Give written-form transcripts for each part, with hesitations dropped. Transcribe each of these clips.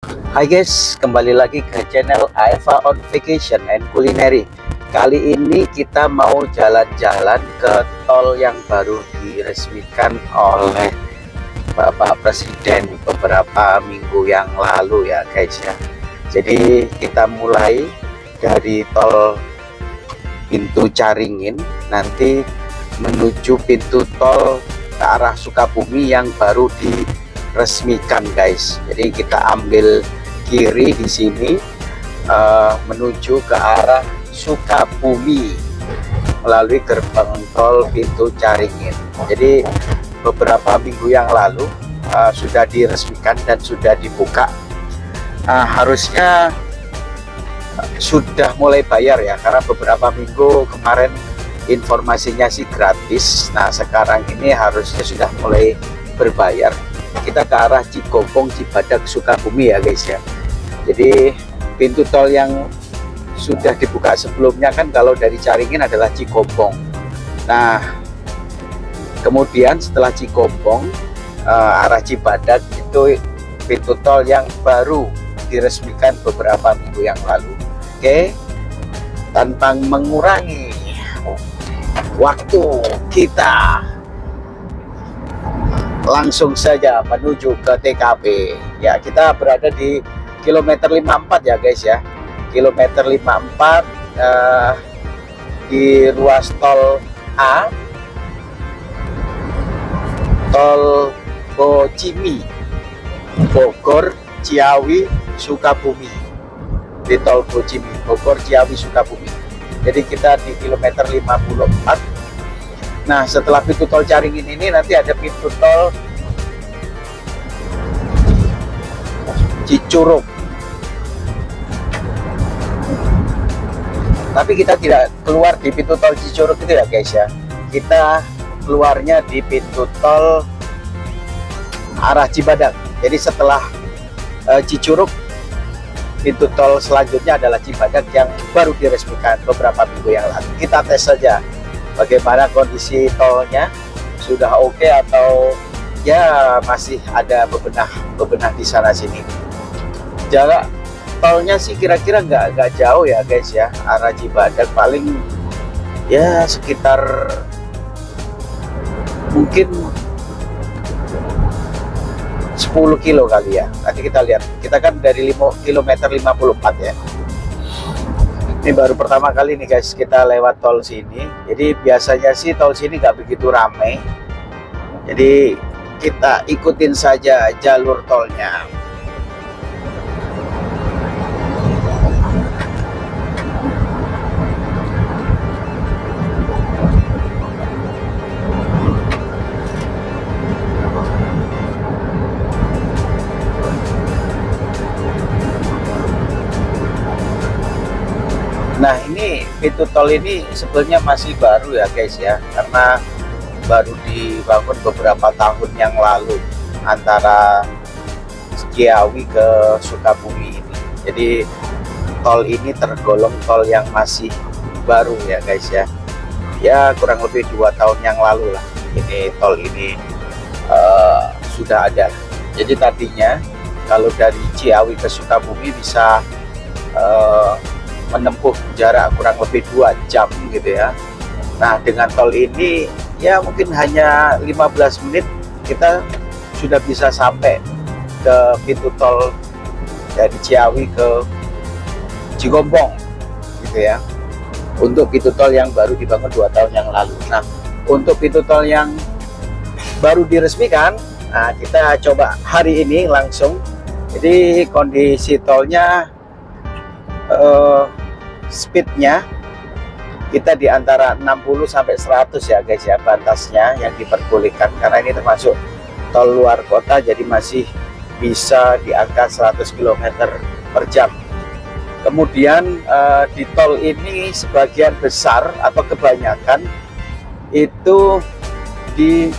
Hai guys, kembali lagi ke channel Aeva on Vacation and Culinary. Kali ini kita mau jalan-jalan ke tol yang baru diresmikan oleh Bapak Presiden beberapa minggu yang lalu ya guys ya. Jadi kita mulai dari tol pintu Caringin, nanti menuju pintu tol ke arah Sukabumi yang baru diresmikan guys. Jadi kita ambil kiri di sini menuju ke arah Sukabumi melalui gerbang tol pintu Caringin. Jadi beberapa minggu yang lalu sudah diresmikan dan sudah dibuka. Harusnya sudah mulai bayar ya, karena beberapa minggu kemarin informasinya sih gratis. Nah sekarang ini harusnya sudah mulai berbayar. Kita ke arah Cikompong, Cibadak, Sukabumi ya guys ya. Jadi pintu tol yang sudah dibuka sebelumnya kan kalau dari Caringin adalah Cikompong. Nah kemudian setelah Cikompong arah Cibadak itu pintu tol yang baru diresmikan beberapa minggu yang lalu. Oke, tanpa mengurangi waktu kita, langsung saja menuju ke TKP ya. Kita berada di kilometer 54 ya guys ya, kilometer 54 di ruas tol A, tol Bocimi, Bogor, Ciawi, Sukabumi. Di tol Bocimi, Bogor, Ciawi, Sukabumi. Jadi kita di kilometer 54. Nah setelah pintu tol Caringin ini nanti ada pintu tol Cicurug. Tapi kita tidak keluar di pintu tol Cicurug itu ya guys ya. Kita keluarnya di pintu tol arah Cibadak. Jadi setelah Cicurug, pintu tol selanjutnya adalah Cibadak yang baru diresmikan beberapa minggu yang lalu. Kita tes saja bagaimana kondisi tolnya, sudah oke atau ya masih ada bebenah di sana sini. Jarak tolnya sih kira-kira nggak jauh ya guys ya, arah Cibadak paling ya sekitar mungkin 10 kilo kali ya. Nanti kita lihat, kita kan dari kilometer 54 ya. Ini baru pertama kali nih guys kita lewat tol sini. Jadi biasanya sih tol sini nggak begitu ramai. Jadi kita ikutin saja jalur tolnya. Nah ini pintu tol ini sebenarnya masih baru ya guys ya, karena baru dibangun beberapa tahun yang lalu antara Ciawi ke Sukabumi ini. Jadi tol ini tergolong tol yang masih baru ya guys ya. Ya kurang lebih 2 tahun yang lalu lah ini tol ini sudah ada. Jadi tadinya kalau dari Ciawi ke Sukabumi bisa menempuh jarak kurang lebih 2 jam gitu ya. Nah dengan tol ini ya mungkin hanya 15 menit kita sudah bisa sampai ke pintu tol dari Ciawi ke Cikompong gitu ya, untuk pintu tol yang baru dibangun 2 tahun yang lalu. Nah untuk pintu tol yang baru diresmikan, nah kita coba hari ini langsung. Jadi kondisi tolnya speednya kita di antara 60 sampai 100 ya guys ya, batasnya yang diperbolehkan, karena ini termasuk tol luar kota, jadi masih bisa di angka 100 km per jam. Kemudian di tol ini sebagian besar atau kebanyakan itu di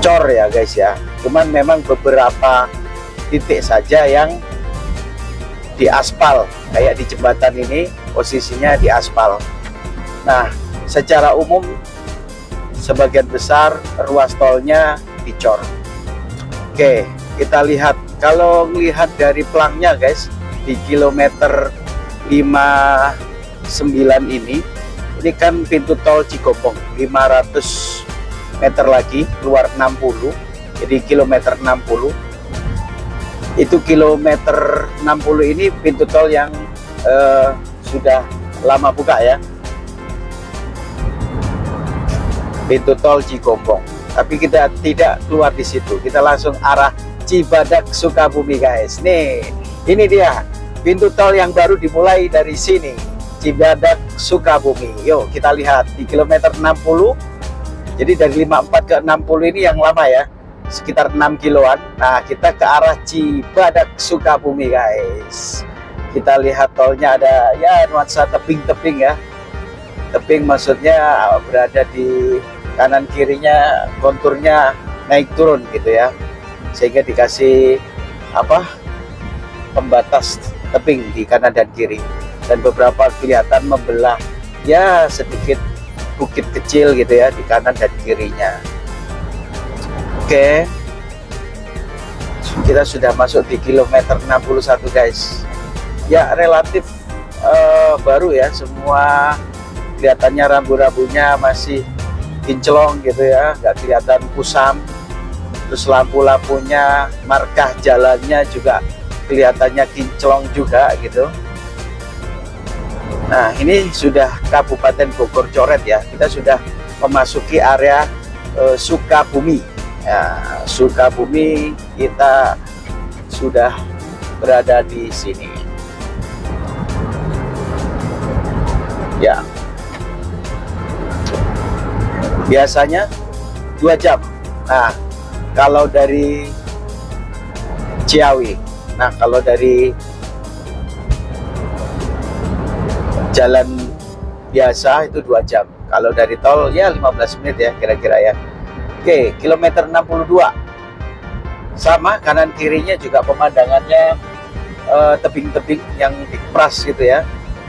cor ya guys ya, cuman memang beberapa titik saja yang di aspal, kayak di jembatan ini posisinya di aspal. Nah secara umum sebagian besar ruas tolnya dicor. Oke, kita lihat Kalau melihat dari pelangnya guys, di kilometer 59 ini kan pintu tol Cikompong, 500 meter lagi keluar 60, jadi kilometer 60. Itu kilometer 60 ini pintu tol yang sudah lama buka ya, pintu tol Cikompong. Tapi kita tidak keluar di situ, kita langsung arah Cibadak Sukabumi guys. Nih, ini dia pintu tol yang baru dimulai dari sini, Cibadak Sukabumi. Yuk kita lihat di kilometer 60. Jadi dari 54 ke 60 ini yang lama ya, sekitar 6 kiloan. Nah, kita ke arah Cibadak Sukabumi guys. Kita lihat tolnya ada ya nuansa tebing-tebing ya. Tebing maksudnya berada di kanan kirinya, konturnya naik turun gitu ya, sehingga dikasih apa, pembatas tebing di kanan dan kiri, dan beberapa kelihatan membelah ya sedikit bukit kecil gitu ya di kanan dan kirinya. Oke, kita sudah masuk di kilometer 61 guys. Ya relatif baru ya, semua kelihatannya rambu-rambunya masih kinclong gitu ya, nggak kelihatan kusam. Terus lampu-lampunya, markah jalannya juga kelihatannya kinclong juga gitu. Nah, ini sudah Kabupaten Bogor Coret ya, kita sudah memasuki area Sukabumi ya. Sukabumi kita sudah berada di sini ya. Biasanya 2 jam. Nah, kalau dari Ciawi, nah kalau dari jalan biasa itu 2 jam. Kalau dari tol ya 15 menit ya kira-kira ya. Oke, kilometer 62 sama, kanan kirinya juga pemandangannya tebing-tebing yang dikepras gitu ya,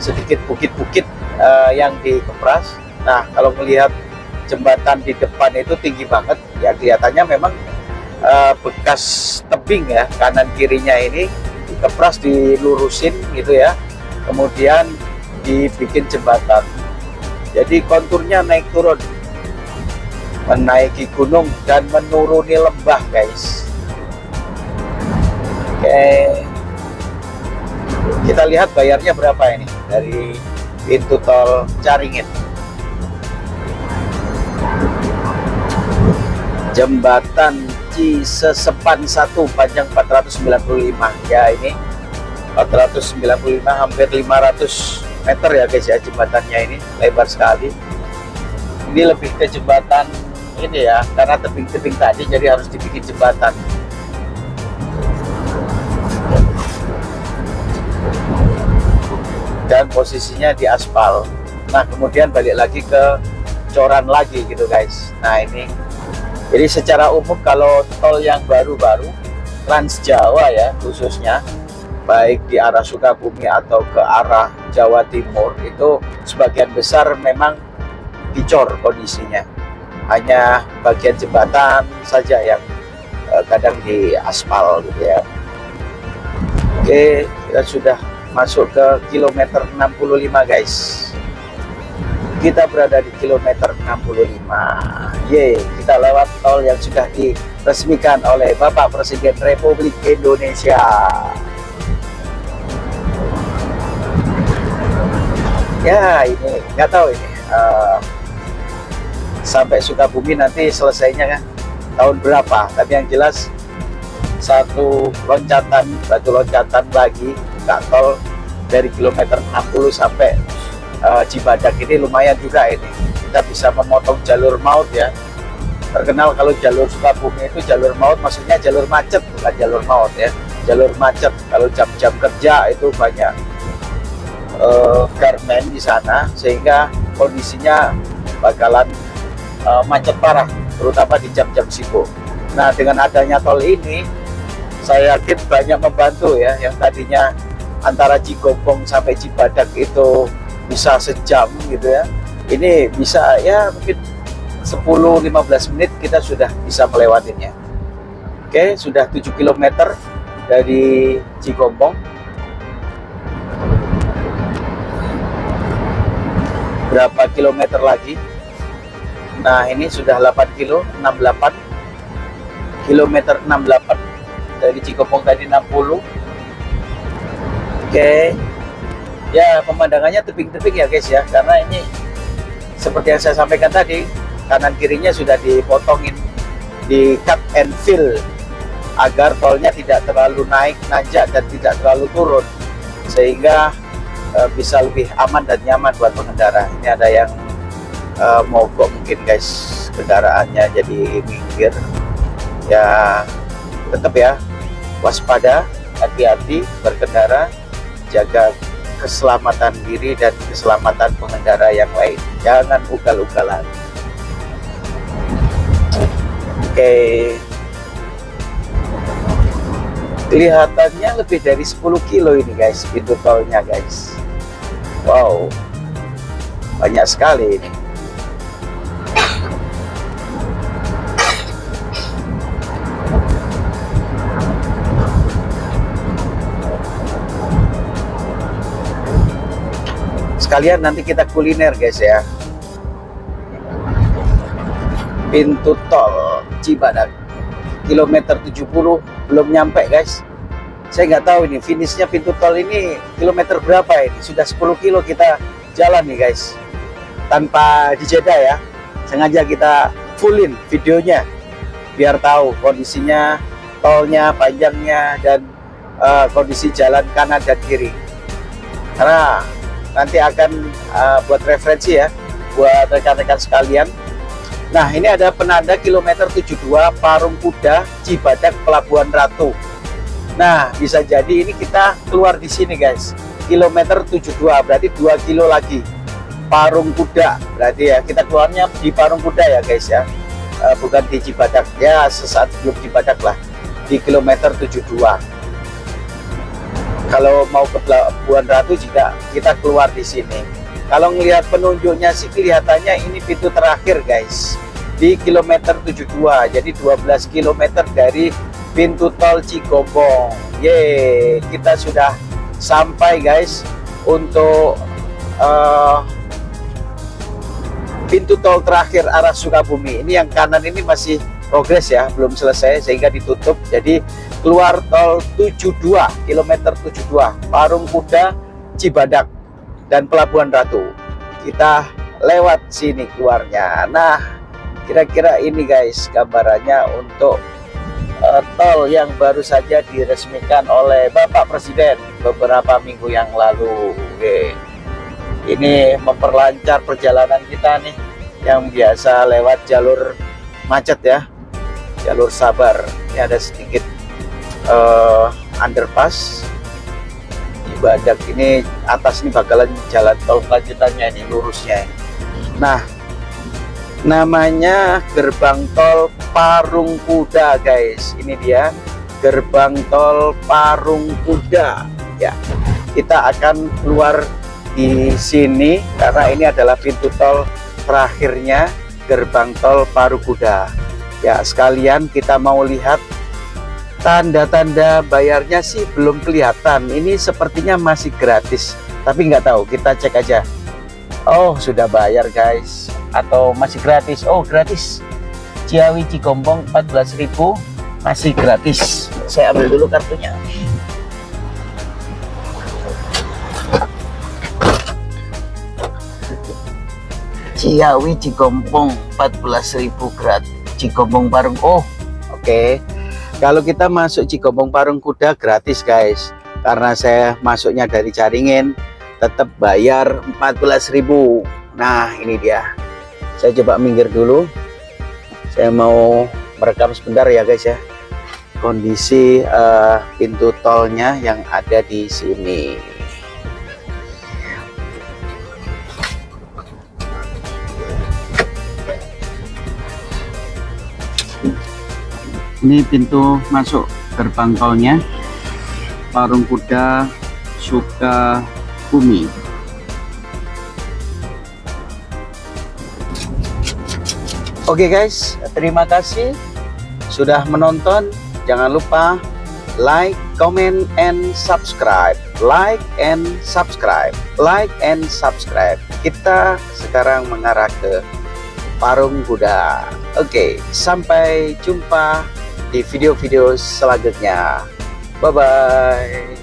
sedikit bukit-bukit yang dikepras. Nah, kalau melihat jembatan di depan itu tinggi banget ya, kelihatannya memang bekas tebing ya, kanan kirinya ini dikepras, dilurusin gitu ya, kemudian dibikin jembatan. Jadi konturnya naik turun, menaiki gunung dan menuruni lembah guys. Oke, kita lihat bayarnya berapa ini dari pintu tol Caringin. Jembatan Cisesepan 1 panjang 495 ya, ini 495, hampir 500 meter ya guys ya jembatannya, ini lebar sekali. Ini lebih ke jembatan ini ya, karena tebing-tebing tadi jadi harus dibikin jembatan. Dan posisinya di aspal. Nah, kemudian balik lagi ke coran lagi gitu guys. Nah, ini jadi secara umum kalau tol yang baru-baru Trans Jawa ya khususnya, baik di arah Sukabumi atau ke arah Jawa Timur, itu sebagian besar memang dicor kondisinya. Hanya bagian jembatan saja yang kadang di aspal gitu ya. Oke, kita sudah masuk ke kilometer 65 guys. Kita berada di kilometer 65. Yeay, kita lewat tol yang sudah diresmikan oleh Bapak Presiden Republik Indonesia. Ya, ini nggak tahu ini sampai Sukabumi nanti selesainya kan tahun berapa. Tapi yang jelas satu loncatan, batu loncatan lagi buka tol dari kilometer 60 sampai Cibadak ini lumayan juga ini. Kita bisa memotong jalur maut ya. Terkenal kalau jalur Sukabumi itu jalur maut, maksudnya jalur macet, bukan jalur maut ya. Jalur macet, kalau jam-jam kerja itu banyak garmen di sana, sehingga kondisinya bakalan macet parah, terutama di jam-jam sibuk. Nah, dengan adanya tol ini, saya yakin banyak membantu ya, yang tadinya antara Cikompong sampai Cibadak itu bisa sejam gitu ya, ini bisa ya mungkin 10-15 menit kita sudah bisa melewatinya. Oke, sudah 7 km dari Cikombong. Berapa kilometer lagi? Nah, ini sudah 8 kilo, 68 kilometer, 68 dari Cikombong tadi 60. Oke, ya pemandangannya tebing-tebing ya guys ya, karena ini seperti yang saya sampaikan tadi, kanan kirinya sudah dipotongin, di cut and fill agar tolnya tidak terlalu naik nanjak dan tidak terlalu turun, sehingga bisa lebih aman dan nyaman buat pengendara. Ini ada yang mogok mungkin guys, kendaraannya jadi minggir. Ya tetap ya, waspada, hati-hati berkendara, jaga keselamatan diri dan keselamatan pengendara yang lain, jangan ugal-ugalan. Oke, kelihatannya lebih dari 10 kilo ini guys, pintu tolnya guys. Wow, banyak sekali ini. Sekalian nanti kita kuliner guys ya. Pintu tol Cibadak, kilometer 70 belum nyampe guys. Saya nggak tahu ini finishnya pintu tol ini kilometer berapa ini. Sudah 10 kilo kita jalan nih guys, tanpa dijeda ya. Sengaja kita fullin videonya biar tahu kondisinya, tolnya, panjangnya, dan kondisi jalan kanan dan kiri. Karena nanti akan buat referensi ya buat rekan-rekan sekalian. Nah, ini ada penanda kilometer 72 Parung Kuda Cibadak Pelabuhan Ratu. Nah, bisa jadi ini kita keluar di sini guys, kilometer 72, berarti 2 kilo lagi Parung Kuda. Berarti ya kita keluarnya di Parung Kuda ya guys ya, bukan di Cibadak ya, sesaat sebelum Cibadak lah, di kilometer 72. Kalau mau ke Pelabuhan Ratu juga kita keluar di sini. Kalau ngelihat penunjuknya sih kelihatannya ini pintu terakhir guys, di kilometer 72. Jadi 12 km dari pintu tol Cikombong. Yeay, kita sudah sampai guys untuk pintu tol terakhir arah Sukabumi. Ini yang kanan ini masih progres ya, belum selesai sehingga ditutup. Jadi keluar tol 72, kilometer 72 Parung Kuda Cibadak dan Pelabuhan Ratu. Kita lewat sini keluarnya. Nah, kira-kira ini guys gambarannya untuk tol yang baru saja diresmikan oleh Bapak Presiden beberapa minggu yang lalu. Oke. Ini memperlancar perjalanan kita nih yang biasa lewat jalur macet ya, jalur sabar. Ini ada sedikit underpass Cibadak, ini atas ini bakalan jalan tol lanjutannya ini, lurusnya ini. Nah, namanya gerbang tol Parung Kuda guys. Ini dia gerbang tol Parung Kuda ya. Kita akan keluar di sini karena ini adalah pintu tol terakhirnya gerbang tol Parung Kuda ya. Sekalian kita mau lihat tanda-tanda bayarnya sih belum kelihatan. Ini sepertinya masih gratis, tapi nggak tahu, kita cek aja. Oh, sudah bayar guys, atau masih gratis? Oh, gratis. Ciawi Cikombong 14.000 masih gratis. Saya ambil dulu kartunya. Ciawi Cikombong 14.000 gratis. Cikombong Parung. Oh, oke. Kalau kita masuk Cikombong Parung Kuda gratis guys. Karena saya masuknya dari Caringin, tetap bayar 14.000. Nah, ini dia. Saya coba minggir dulu. Saya mau merekam sebentar ya guys ya, kondisi pintu tolnya yang ada di sini. Ini pintu masuk gerbang tolnya Parung Kuda Sukabumi. Oke guys, terima kasih sudah menonton. Jangan lupa like, comment, and subscribe. Like and subscribe. Like and subscribe. Kita sekarang mengarah ke Parung Kuda. Oke, sampai jumpa di video-video selanjutnya. Bye-bye.